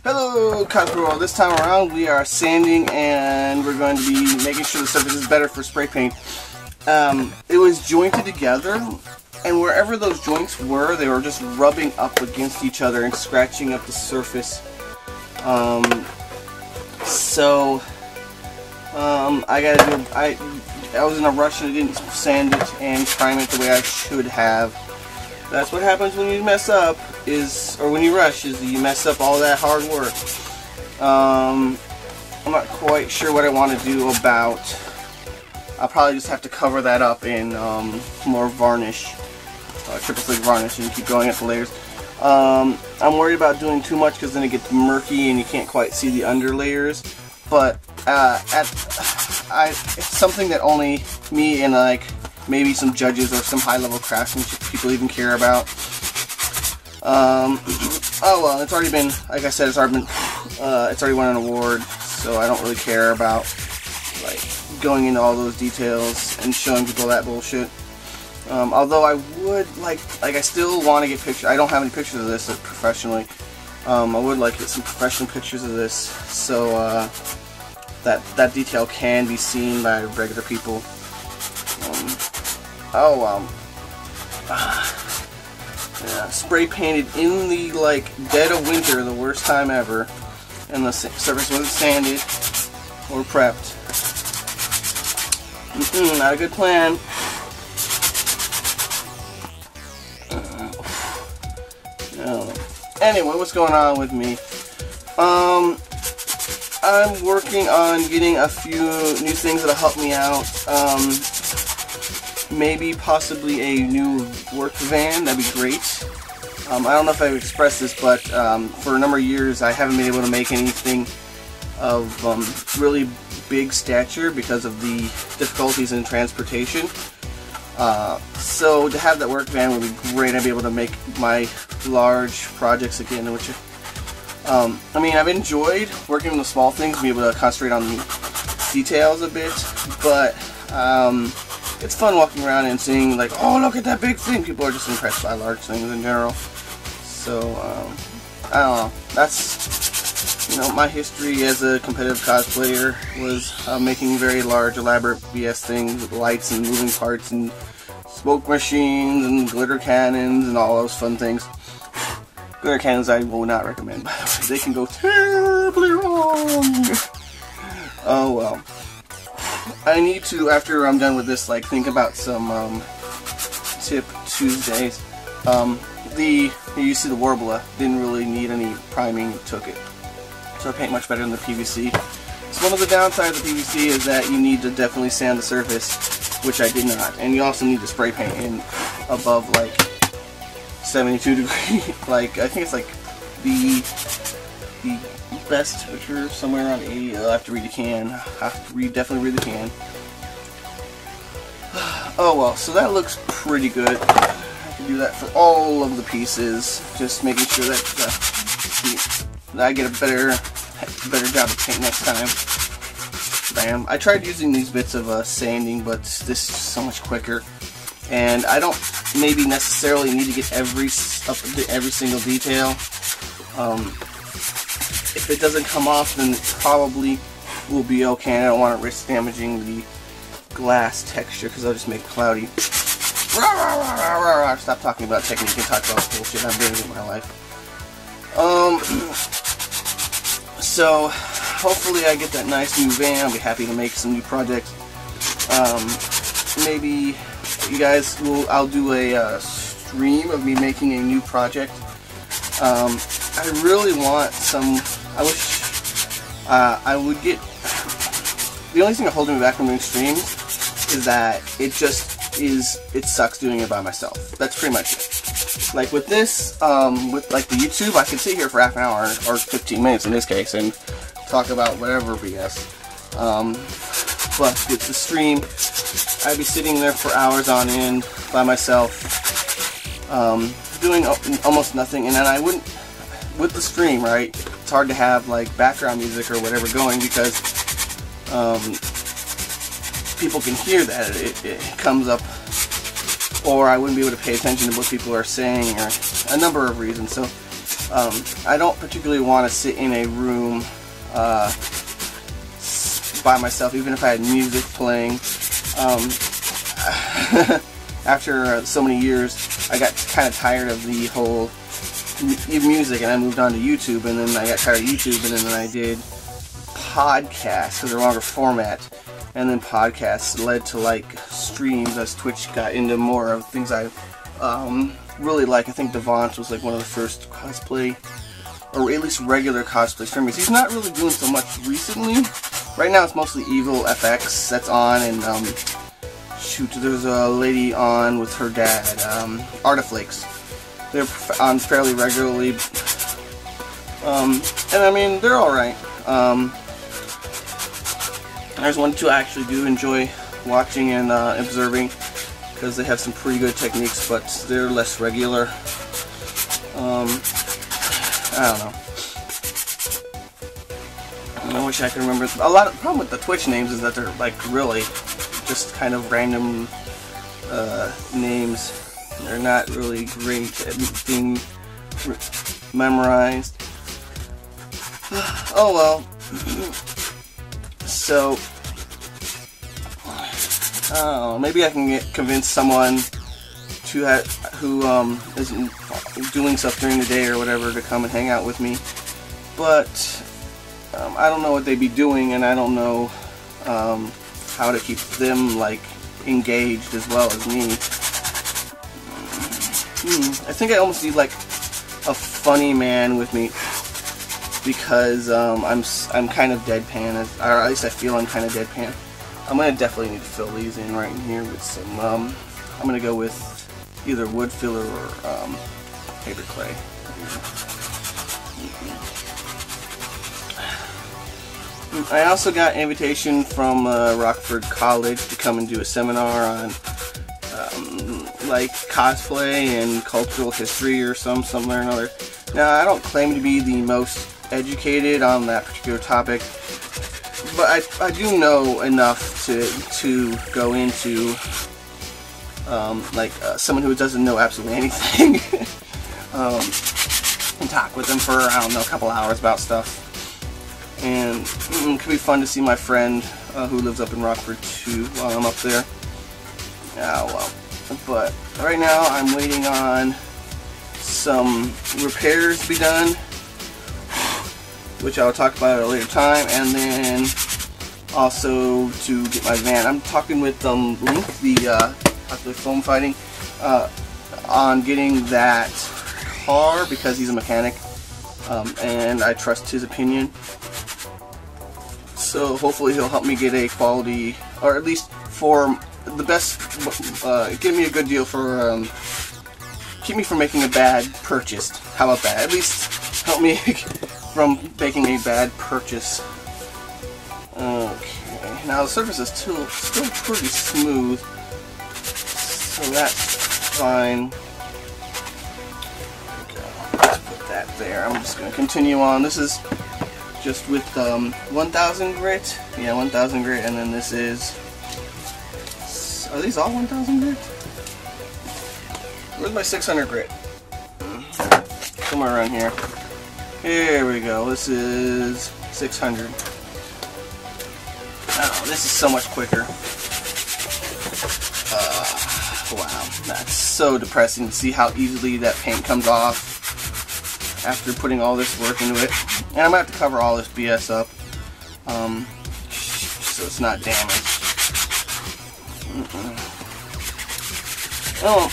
Hello, Concrete World. This time around we are sanding and we're going to be making sure the surface is better for spray paint. It was jointed together, and wherever those joints were, they were just rubbing up against each other and scratching up the surface. I was in a rush and I didn't sand it and prime it the way I should have. That's what happens when you mess up, or when you rush, is you mess up all that hard work. I'm not quite sure what I want to do about. I'll probably just have to cover that up in more varnish, triple slick varnish, and keep going up the layers. I'm worried about doing too much because then it gets murky and you can't quite see the under layers. But it's something that only me and like maybe some judges or some high-level craftsmanship people even care about. Oh well, it's already been, like I said, it's already won an award, so I don't really care about like going into all those details and showing people that bullshit. Although I would I still want to get pictures. I don't have any pictures of this professionally. I would like to get some professional pictures of this, so that detail can be seen by regular people. Yeah, spray painted in the dead of winter, the worst time ever, and the surface wasn't sanded or prepped. Not a good plan. Anyway, what's going on with me? I'm working on getting a few new things that'll help me out. Maybe possibly a new work van, that'd be great. I don't know if I've expressed this, but for a number of years I haven't been able to make anything of really big stature because of the difficulties in transportation. So to have that work van would be great. I'd be able to make my large projects again, which I mean, I've enjoyed working on the small things, be able to concentrate on the details a bit, but it's fun walking around and seeing oh, look at that big thing. People are just impressed by large things in general. So I don't know. That's, my history as a competitive cosplayer was making very large, elaborate BS things with lights and moving parts and smoke machines and glitter cannons and all those fun things. Glitter cannons I will not recommend, by the way. They can go terribly wrong. Oh well. I need to, after I'm done with this, think about some Tip Tuesdays. You see the Warbler didn't really need any priming, it took it. So I paint much better than the PVC. So one of the downsides of the PVC is that you need to definitely sand the surface, which I did not. And you also need to spray paint in above 72 degrees. I think it's the best temperature somewhere around 80. I'll have to read the can. Definitely read the can. Oh well, so that looks pretty good. I can do that for all of the pieces, just making sure that I get a better job of paint next time. Bam! I tried using these bits of sanding, but this is so much quicker, and I don't maybe necessarily need to get every single detail. If it doesn't come off, then it probably will be okay. I don't want to risk damaging the glass texture because I'll just make it cloudy. Stop talking about technique and talk about bullshit I'm doing in my life. So hopefully I get that nice new van. I'll be happy to make some new projects. Maybe you guys I'll do a stream of me making a new project. I really want some. I wish I would get. The only thing holding me back from doing streams is that it sucks doing it by myself. That's pretty much it. With this, with the YouTube, I can sit here for half an hour or 15 minutes in this case and talk about whatever BS. But with the stream, I'd be sitting there for hours on end by myself, doing almost nothing, and then I wouldn't. With the stream, right? It's hard to have background music or whatever going because people can hear that it comes up or I wouldn't be able to pay attention to what people are saying, or a number of reasons. So I don't particularly want to sit in a room by myself, even if I had music playing. After so many years, I got kind of tired of the whole music, and I moved on to YouTube, and then I got tired of YouTube, and then I did podcasts because they're longer format, and then podcasts led to like streams as Twitch got into more of things I really like. I think Devant was like one of the first cosplay, or at least regular cosplay streamers. He's not really doing so much recently. Right now it's mostly Evil FX that's on, and shoot, there's a lady on with her dad, Artiflakes. They're on fairly regularly, and I mean, they're alright. There's one or two I actually do enjoy watching and observing, because they have some pretty good techniques, but they're less regular. I don't know. I wish I could remember. A lot of the problem with the Twitch names is that they're like really just kind of random names. They're not really great at being memorized. Oh well. So, maybe I can convince someone to who isn't doing stuff during the day or whatever to come and hang out with me. But I don't know what they'd be doing, and I don't know how to keep them like engaged as well as me. I think I almost need like a funny man with me, because I'm kind of deadpan, or at least I feel I'm kind of deadpan. I'm gonna definitely need to fill these in right in here with some. I'm gonna go with either wood filler or paper clay. I also got an invitation from Rockford College to come and do a seminar on like cosplay and cultural history or something or another. Now, I don't claim to be the most educated on that particular topic, but I do know enough to go into someone who doesn't know absolutely anything and talk with them for, I don't know, a couple hours about stuff. And it could be fun to see my friend who lives up in Rockford too while I'm up there. Oh well. But right now I'm waiting on some repairs to be done, which I'll talk about at a later time, and then also to get my van. I'm talking with Link, the foam fighting, on getting that car because he's a mechanic, and I trust his opinion. So hopefully he'll help me get a quality, or at least for the best, give me a good deal for, keep me from making a bad purchase. How about that? At least help me from making a bad purchase. Okay, now the surface is still pretty smooth, so that's fine. Let's put that there. I'm just going to continue on. This is just with 1000 grit. Yeah, 1000 grit, and then this is. Are these all 1000 grit? Where's my 600 grit? Somewhere around here. Here we go. This is 600. Oh, this is so much quicker. Wow, that's so depressing to see how easily that paint comes off after putting all this work into it. And I'm going to have to cover all this BS up so it's not damaged. Oh,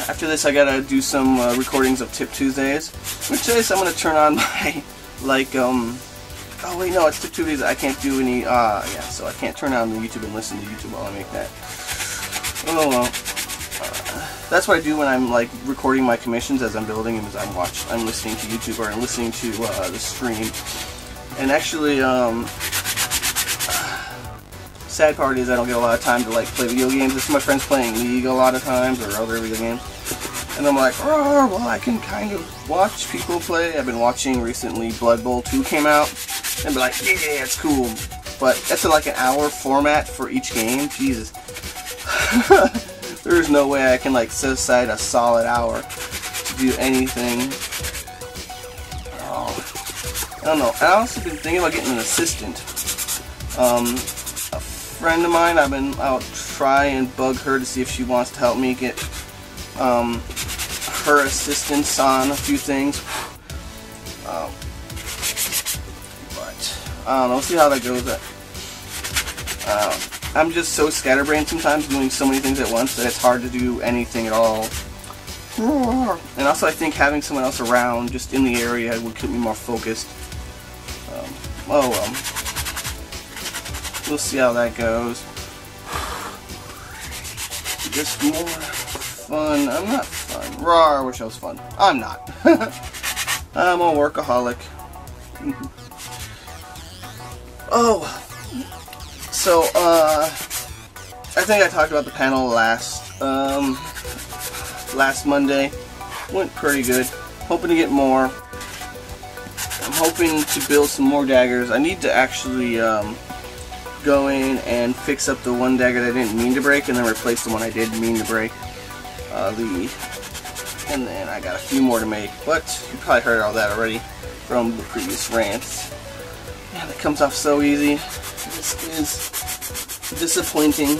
after this I gotta do some recordings of Tip Tuesdays, which is I'm gonna turn on my, oh wait, no, it's Tip Tuesdays. I can't do any, yeah, so I can't turn on the YouTube and listen to YouTube while I make that. Oh well. That's what I do when I'm like recording my commissions as I'm building them, as I'm listening to YouTube, or I'm listening to the stream. And actually, sad part is I don't get a lot of time to like play video games. There's my friends playing League a lot of times, or other video games. And I'm like, oh, well, I can kind of watch people play. I've been watching recently Blood Bowl 2 came out, and be like, yeah, it's cool. But that's like an hour format for each game. Jesus. There's no way I can like set aside a solid hour to do anything. Oh, I don't know. I also been thinking about getting an assistant. A friend of mine, I'll try and bug her to see if she wants to help me get her assistance on a few things. But I don't know. We'll see how that goes. I'm just so scatterbrained sometimes, doing so many things at once, that it's hard to do anything at all. And also I think having someone else around just in the area would keep me more focused. Oh well. We'll see how that goes. Just more fun. I'm not fun. Raw, I wish I was fun. I'm not. I'm a workaholic. Oh. So, I think I talked about the panel last Monday. Went pretty good. Hoping to get more. I'm hoping to build some more daggers. I need to actually go in and fix up the one dagger that I didn't mean to break, and then replace the one I did mean to break. And then I got a few more to make, but you probably heard all that already from the previous rants. Man, that comes off so easy. This is disappointing.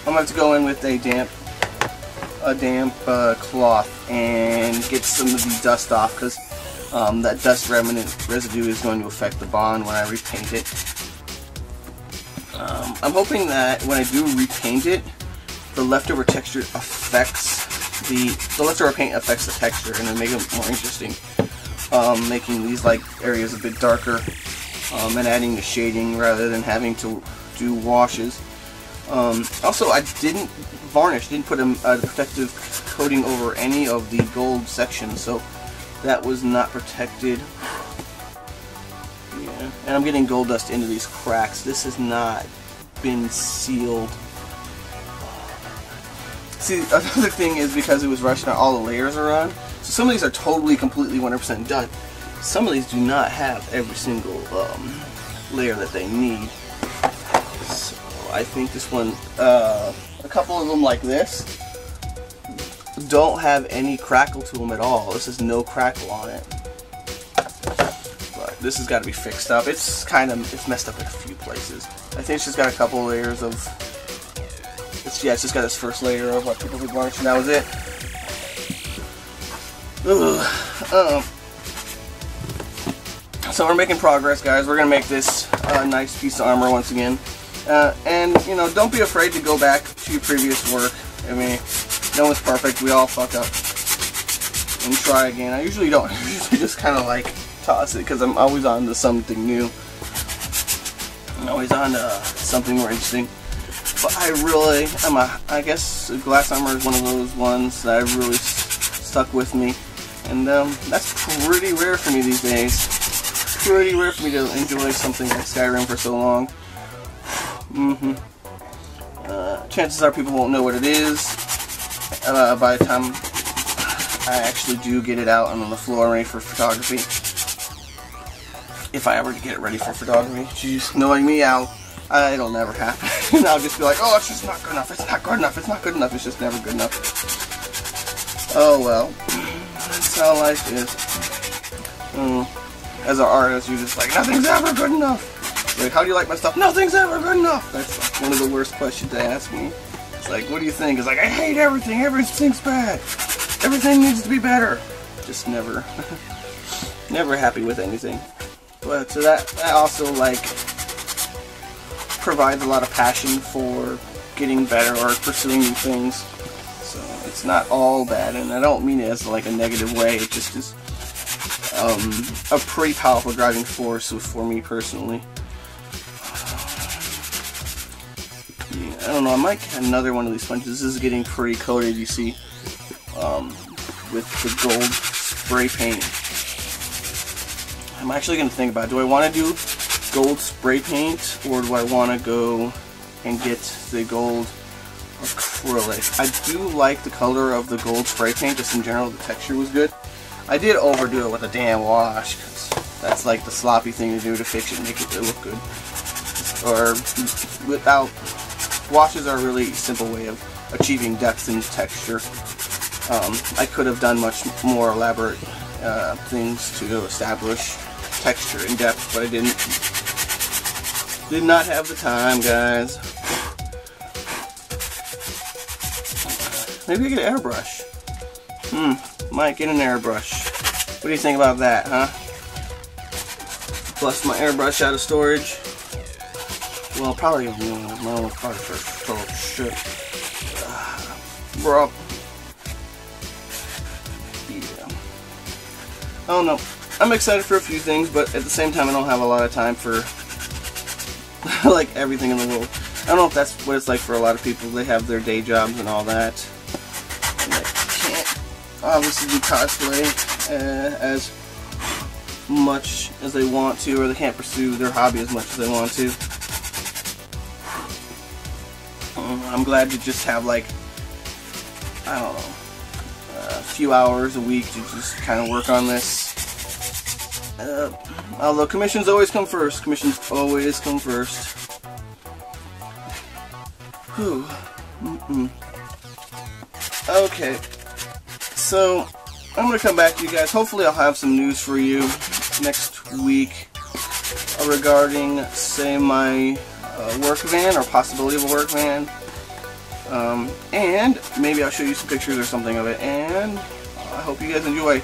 I'm gonna have to go in with a damp cloth and get some of the dust off, because that dust residue is going to affect the bond when I repaint it. I'm hoping that when I do repaint it, the leftover texture affects the leftover paint affects the texture, and then make it more interesting. Making these like areas a bit darker, and adding the shading rather than having to do washes. Also, I didn't varnish, didn't put a protective coating over any of the gold sections, so that was not protected. Yeah, and I'm getting gold dust into these cracks. This has not been sealed. See, another thing is because it was rushed, not all the layers are on. So some of these are totally, completely 100% done. Some of these do not have every single layer that they need. So I think this one, a couple of them like this, don't have any crackle to them at all. This has no crackle on it. But this has got to be fixed up. It's messed up in a few places. I think it's just got a couple layers of, it's just got this first layer of what people would varnish, and that was it. So we're making progress, guys. We're gonna make this a nice piece of armor once again. And you know, don't be afraid to go back to your previous work. I mean, no one's perfect. We all fuck up and try again. I usually don't. I usually just kind of like toss it, because I'm always on to something new. I'm always on to something more interesting. But I guess glass armor is one of those ones that really stuck with me. And that's pretty rare for me these days. Pretty rare for me to enjoy something like Skyrim for so long. Chances are people won't know what it is by the time I actually do get it out and on the floor ready for photography. If I ever get it ready for photography. Jeez, knowing me, it'll never happen. And I'll just be like, oh, it's just not good enough, it's not good enough, it's not good enough, it's just never good enough. Oh well. That's how life is. As an artist, you're just like, nothing's ever good enough. Like, how do you like my stuff? Nothing's ever good enough. That's like one of the worst questions to ask me. It's like, what do you think? It's like, I hate everything. Everything's bad. Everything needs to be better. Just never, never happy with anything. But so that also like provides a lot of passion for getting better or pursuing new things. So it's not all bad, and I don't mean it as like a negative way. It just is a pretty powerful driving force for me personally. Yeah, I don't know, I might get another one of these sponges. This is getting pretty coated, you see, with the gold spray paint. I'm actually going to think about it. Do I want to do gold spray paint, or do I want to go and get the gold acrylic? I do like the color of the gold spray paint, just in general. The texture was good. I did overdo it with a damn wash, because that's like the sloppy thing to do to fix it and make it look good. Or without washes are a really simple way of achieving depth and texture. I could have done much more elaborate things to establish texture and depth, but I didn't. Did not have the time, guys. Maybe I get an airbrush. Might get an airbrush. What do you think about that, huh? Bust my airbrush out of storage. Well, probably, no, probably first. Oh, shit. Bro. Yeah. I don't know. I'm excited for a few things, but at the same time, I don't have a lot of time for like everything in the world. I don't know if that's what it's like for a lot of people. They have their day jobs and all that. And they can't obviously do cosplay as much as they want to, or they can't pursue their hobby as much as they want to. I'm glad to just have, like, I don't know, a few hours a week to just kind of work on this. Although commissions always come first. Commissions always come first. Whew. Okay. So, I'm going to come back to you guys. Hopefully I'll have some news for you next week regarding, say, my work van, or possibility of a work van. And maybe I'll show you some pictures or something of it. And I hope you guys enjoy.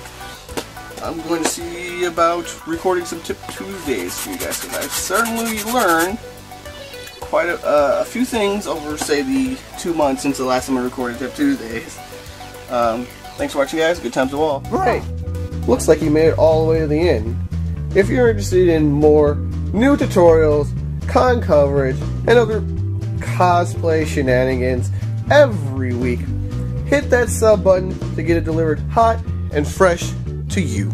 I'm going to see about recording some Tip Tuesdays for you guys, because I've certainly learned quite a few things over, say, the 2 months since the last time I recorded Tip Tuesdays. Thanks for watching, guys. Good times to all. Right. Looks like you made it all the way to the end. If you're interested in more new tutorials, con coverage, and other cosplay shenanigans every week, hit that sub button to get it delivered hot and fresh to you.